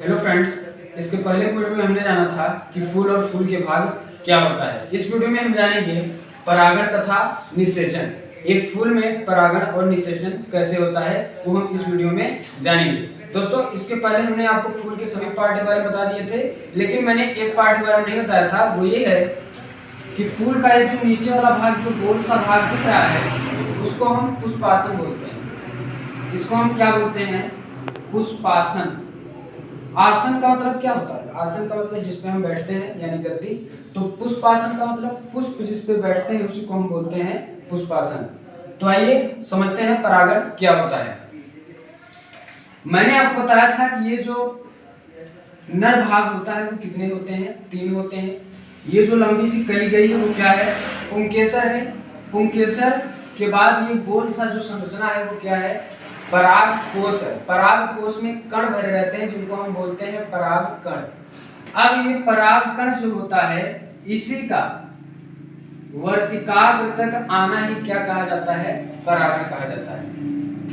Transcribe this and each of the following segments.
Hello friends, इसके पहले video में हमने जाना था कि फूल और फूल के भाग क्या होता है। इस वीडियो में हम जानेंगे परागण तथा निषेचन। एक फूल में परागण और निषेचन कैसे होता है वो हम इस वीडियो में जानेंगे। दोस्तों, इसके पहले हमने आपको फूल के सभी पार्ट के बारे में बता दिए थे, लेकिन मैंने एक पार्ट के बारे में नहीं बताया था। वो ये है कि फूल का ये जो नीचे वाला भाग, जो गोल सा भाग दिख रहा है, उसको हम पुष्पासन बोलते हैं। इसको हम क्या बोलते हैं? पुष्पासन। आसन का मतलब क्या होता है? आसन का मतलब जिस पे हम बैठते हैं, यानी गद्दी। तो पुष्पासन का मतलब पुष्प जिस पे बैठते हैं उसी को हम बोलते हैं पुष्पासन। तो आइए समझते हैं परागण क्या होता है। मैंने आपको बताया था कि ये जो नर भाग होता है वो कितने होते हैं? 3 होते हैं। ये जो लंबी सी कली गई है वो क्या है? पुंकेसर है। पुंकेसर के बाद ये गोल सा जो संरचना है वो क्या है? परागकोश है। परागकोश में कण भरे रहते हैं जिनको हम बोलते हैं परागकण। अब ये परागकण जो होता है, इसी का वर्तिकाग्र तक आना ही क्या कहा जाता है? परागण कहा जाता है।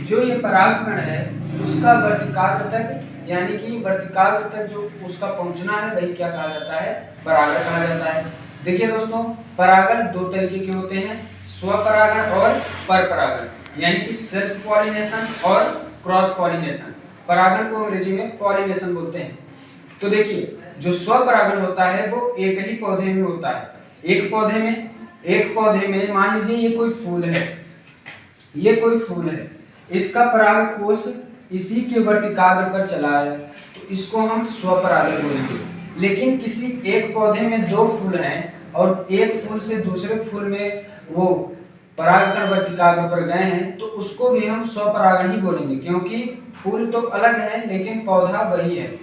जो ये परागकण है उसका वर्तिकाग्र तक, यानी कि वर्तिकाग्र तक जो उसका पहुंचना है, वही क्या कहा जाता है? परागण कहा जाता है। देखिए दोस्तों, परागण 2 तरीके के होते हैं, स्वपरागण और परपरागण, यानी कि सेल्फ पॉलिनेशन और क्रॉस पॉलिनेशन। परागण को अंग्रेजी में पॉलिनेशन बोलते हैं। तो देखिए, जो स्वपरागण होता है वो एक ही पौधे में होता है। एक पौधे में मान लीजिए ये कोई फूल है, इसका परागकोश इसी के वर्तिकाग्र पर चला है, तो इसको हम स्वपरागण बोलेंगे। लेकिन किसी एक पौधे में 2 फूल हैं और एक फूल से दूसरे फूल में वो परागकण वर्तिकाग्र पर गए हैं, तो उसको भी हम स्वपरागण ही बोलेंगे, क्योंकि फूल तो अलग है लेकिन पौधा वही है।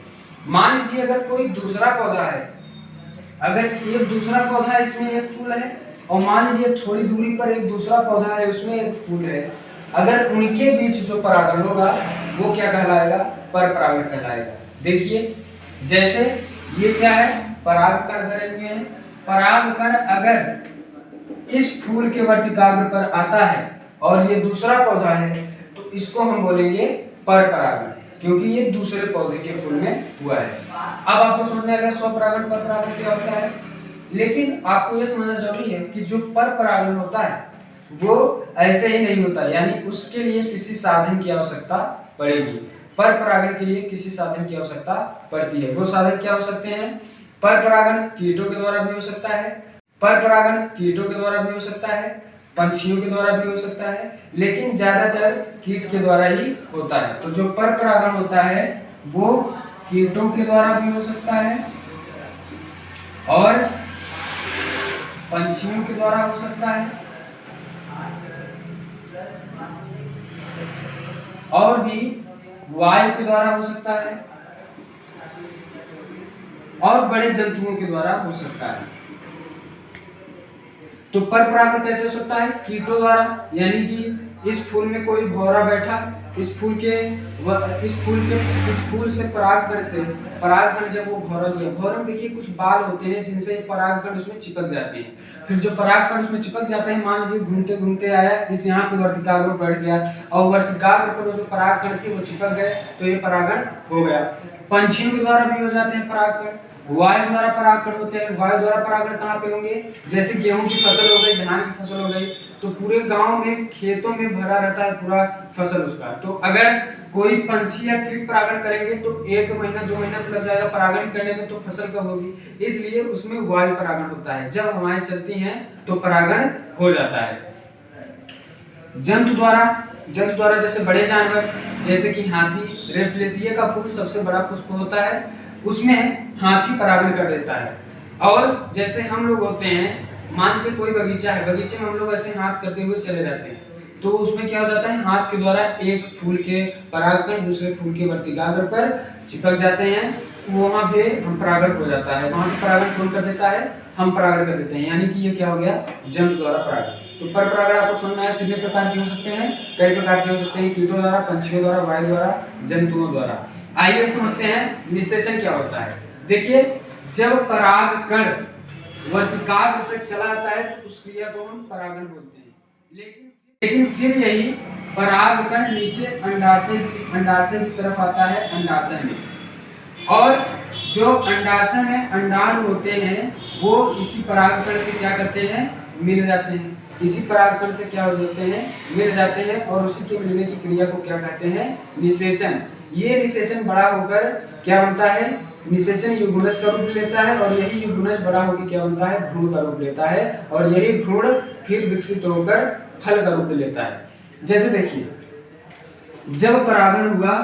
मान लीजिए अगर कोई दूसरा पौधा है, अगर ये दूसरा पौधा है, इसमें एक फूल है, और मान लीजिए थोड़ी दूरी पर एक दूसरा पौधा है, उसमें एक फूल है, अगर उनके बीच जो परागण होगा वो क्या कहलाएगा? परपरागण कहलाएगा। देखिए, जैसे ये क्या है? परागकण भरे हुए हैं। परागकण अगर इस फूल के वर्तिकाग्र पर आता है और ये दूसरा पौधा है, तो इसको हम बोलेंगे परपरागण, क्योंकि ये दूसरे पौधे के फूल में हुआ है। अब आपको समझ में आ गया स्वपरागण परपरागण क्या होता है। लेकिन आपको यह समझना जरूरी है कि जो परपरागण होता है वो ऐसे ही नहीं होता, यानी उसके लिए किसी साधन की आवश्यकता पड़ेगी। परपरागण के लिए किसी साधन की आवश्यकता पड़ती है। वो साधन क्या हो सकते हैं? परपरागण कीटों के द्वारा भी हो सकता है, पंछियों के द्वारा भी हो सकता है, लेकिन ज्यादातर कीट के द्वारा ही होता है। तो जो परपरागण होता है वो कीटों के द्वारा भी हो सकता है और पंछियों के द्वारा हो सकता है, और भी वायु के द्वारा हो सकता है, और बड़े जंतुओं के द्वारा हो सकता है। तो परपरागण कैसे हो सकता है? कीटों द्वारा, यानी कि इस फूल में कोई भौरा बैठा, इस फूल से परागकण जब वो भौरा लिया, भौरे में देखिए कुछ बाल होते हैं जिनसे परागकण उसमें चिपक जाते हैं। फिर जो परागकण उसमें चिपक जाते हैं, मान लीजिए घूमते घूमते आया, इस यहाँ पे वर्तिकाग्र पर बैठ गया और वर्तिकाग्र पर जो परागकण थे वो चिपक गए, तो ये परागण हो गया। पंछियों के द्वारा भी हो जाते हैं परागकण। वायु द्वारा परागकण होते हैं। वायु द्वारा परागकण कहाँ पे होंगे? जैसे गेहूं की फसल हो गई, धान की फसल हो गई, तो पूरे गांव में, खेतों में भरा रहता है पूरा फसल उसका। तो अगर कोई पंछी या कीट परागण करेंगे तो 1 महीना 2 महीना तो लग जाएगा परागण करने में, तो फसल कब होगी? इसलिए उसमें वायु परागण होता है। जब हवाएं चलती हैं तो परागण हो जाता है। जंतु द्वारा जैसे बड़े जानवर, जैसे कि हाथी, रेफ्लेसिया का फूल सबसे बड़ा पुष्प होता है, उसमें हाथी परागण कर देता है। और जैसे हम लोग होते हैं, मान लीजिए कोई बगीचा है, बगीचे में हम लोग ऐसे हाथ करते हुए चले जाते हैं, तो उसमें क्या हो जाता है? हाथ के द्वारा एक फूल के परागकण दूसरे फूल के वर्तिकाग्र पर चिपक जाते हैं, वहां पे हम परागण हो जाता है। वहां पे परागण कौन कर देता है? हम परागण कर देते हैं, यानी कि ये क्या हो गया? जंतु द्वारा परागण। तो परपरागण आपको समझ में आया कितने प्रकार के हो सकते हैं? कई प्रकार के हो सकते हैं, कीटों द्वारा, पंछियों द्वारा, वायु द्वारा, जंतुओं द्वारा। आइए समझते हैं निषेचन क्या होता है। देखिए, जब परागकण वर्तिकाग्र तक चला आता है तो उस क्रिया को हम परागण बोलते हैं। लेकिन फिर यही परागकण नीचे अंडाशय की तरफ आता है, अंडाशय में, और जो अंडाशय में अंडाणु होते हैं वो इसी परागकण से क्या करते हैं, मिल जाते हैं। इसी परागकण से क्या हो जाते हैं, मिल जाते हैं, और उसी के मिलने की क्रिया को क्या कहते हैं, निषेचन। ये निषेचन बड़ा होकर क्या बनता है, निषेचन युग्मनज का रूप लेता है, और यही युग्मनज बड़ा होकर क्या बनता है, भ्रूण का रूप लेता है, और यही भ्रूण फिर विकसित होकर फल का रूप लेता है। जैसे देखिए, जब परागण हुआ,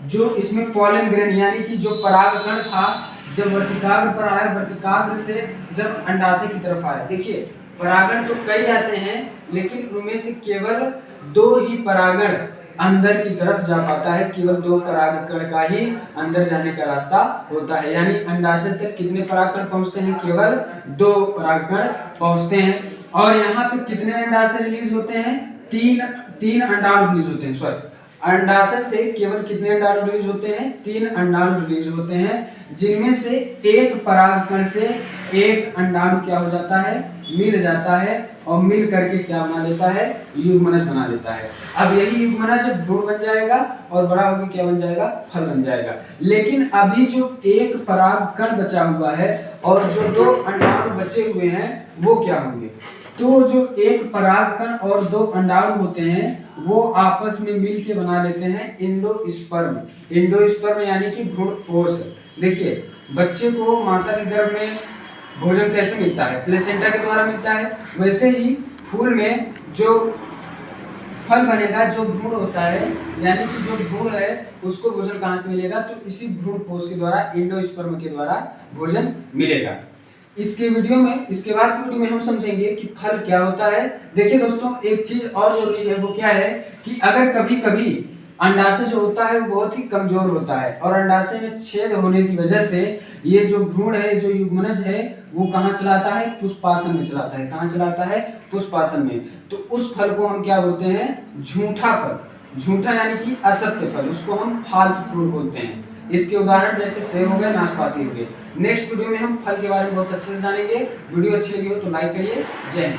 जो इसमें पॉलन ग्रेन यानी कि जो परागकण था, जब वर्तिकाग्र पर आया, वर्तिकाग्र से जब अंडाशय की तरफ आया, देखिए परागण तो कई आते हैं, लेकिन उनमें से केवल 2 ही परागण अंदर की तरफ जा पाता है। केवल 2 परागकण का ही अंदर जाने का रास्ता होता है। यानी अंडाशय तक कितने परागकण पहुंचते हैं, केवल 2 परागकण पहुंचते हैं। और यहाँ पे कितने अंडाशय रिलीज होते हैं, 3 अंडाणु रिलीज होते हैं। सॉरी, अंडाशय से केवल कितने अंडाणु रिलीज होते हैं, 3 अंडाणु रिलीज होते हैं, जिनमें से एक परागकण से एक अंडाणु क्या हो जाता है, मिल जाता है, और मिल करके क्या बना देता है, युग्मनज बना देता है। अब यही युग्मनज भ्रूण बन जाएगा, और बड़ा होकर क्या बन जाएगा, फल बन जाएगा। लेकिन अभी जो एक परागकण बचा हुआ है और जो 2 अंडाणु बचे हुए हैं वो क्या होंगे, तो जो एक परागकण और 2 अंडाणु होते हैं वो आपस में मिल के बना लेते हैं एंडोस्पर्म। एंडोस्पर्म यानी कि भ्रूणपोष। देखिए, बच्चे को माता के गर्भ में भोजन कैसे मिलता है, प्लेसेंटा के द्वारा मिलता है। वैसे ही फूल में जो फल बनेगा, जो भ्रूण होता है, यानी कि जो भ्रूण है उसको भोजन कहाँ से मिलेगा, तो इसी भ्रूणपोष के द्वारा, एंडोस्पर्म के द्वारा भोजन मिलेगा। इसके बाद की वीडियो में हम समझेंगे कि फल क्या होता है। देखिए दोस्तों, एक चीज और जरूरी है, वो क्या है कि अगर कभी कभी अंडाशय जो होता है वो बहुत ही कमजोर होता है, और अंडाशय में छेद होने की वजह से ये जो भ्रूण है, जो युग्मनज है, वो कहाँ चलाता है, पुष्पासन में चलाता है। कहाँ चलाता है, पुष्पासन में। तो उस फल को हम क्या बोलते हैं, झूठा फल। झूठा यानी कि असत्य फल, उसको हम फॉल्स फ्रूट बोलते हैं। इसके उदाहरण जैसे सेब हो गए, नाशपाती हो गए। नेक्स्ट वीडियो में हम फल के बारे में बहुत अच्छे से जानेंगे। वीडियो अच्छी लगी हो तो लाइक करिए। जय हिंद।